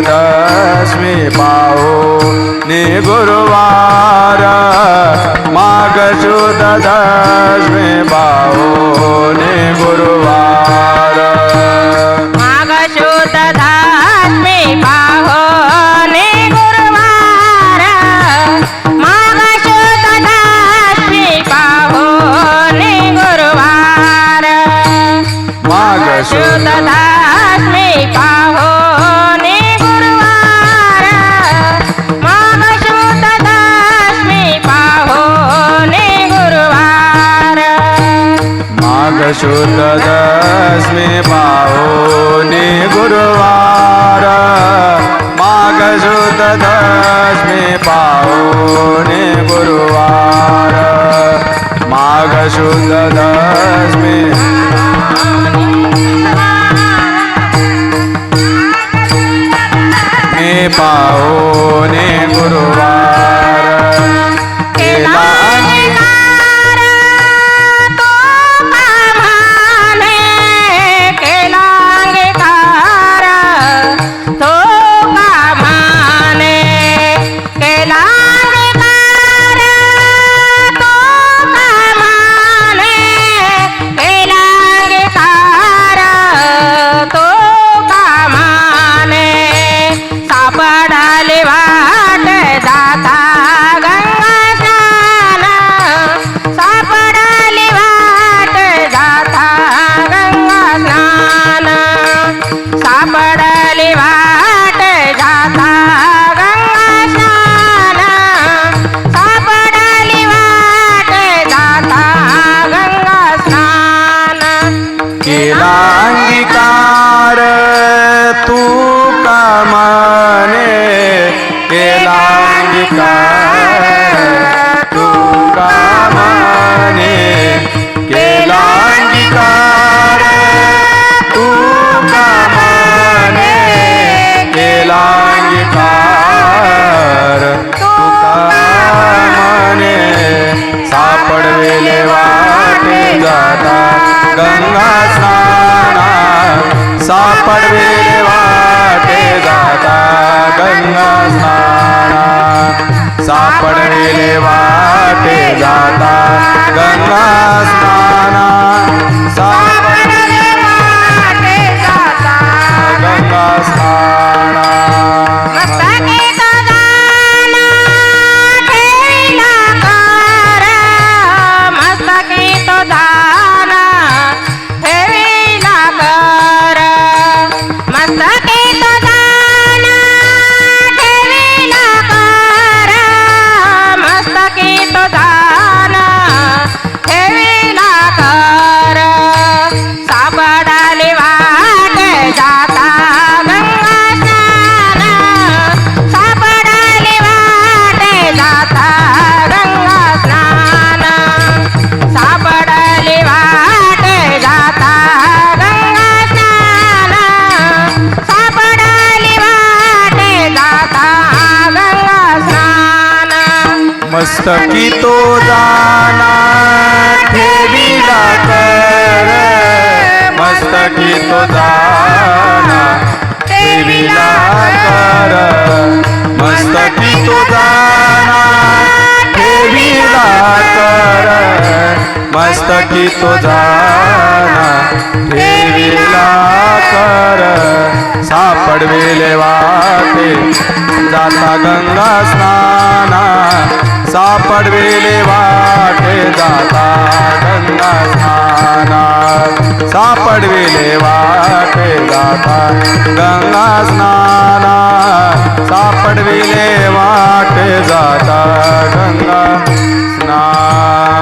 दशमी पाहुणे गुरुवार माघ शुद्ध दशमी पाहुणे गुरुवार माघ शुद्ध दशमी पाहुणे गुरुवार माघ शुद्ध दशमी पाहुणे गुरुवार माघ शुद्ध दशमी पाहुणे गुरुवार माघ शुद्ध दशमी पाहुणे गुरुवार माघ शुद्ध दशमी पाहुणे गुरुवार माघ शुद्ध दशमी पाहुणे गुरुवार माघ शुद्ध दशमी पाहुणे गुरुवार केला अंगीकार तो कामाने केला अंगीकार तो कामाने केला अंगीकार तो कामाने केला अंगीकार तो कामाने सापडाले वाट जाता गंगा स्नान सापडाले वाट जाता गंगा स्नान सापडाले वाट जाता गंगा स्नान सापडाले वाट जाता गंगा स्नान केला अंगीकार तू कामाने केला अंगीकार तू कामाने केला अंगीकार तू कामाने केला अंगीकार तू कामाने सापडलेले वाटे जाता गंगा स्नाना सापडलेले वाटे जाता गंगा स्नाना सापडलेले वाटे जाता गंगा स्नाना सापडलेले वाटे जाता गंगा स्नाना मस्तकी तो जाना ठेविला कर मस्तकी तो जाना ठेविला कर मस्तकी तो जाना ठेविला कर मस्तकी तो जाना ठेविला कर सापडाले वाट जाता गंगा स्नान सापडाले वाट जाता गंगा स्नान सापडाले वाट जाता गंगा स्नान सापडाले वाट जाता गंगा स्नान मस्तकी तो जाना ठेविला कर मस्तकी तो जाना ठेविला कर मस्तकी तो जाना ठेविला कर मस्तकी तो जाना ठेविला कर सापडवेले वाटे जाता गंगा स्नाना सापडवेले वाटे जाता गंगा स्नाना सापडवेले वाटे जाता गंगा स्नाना सापडवेले वाटे जाता गंगा स्नाना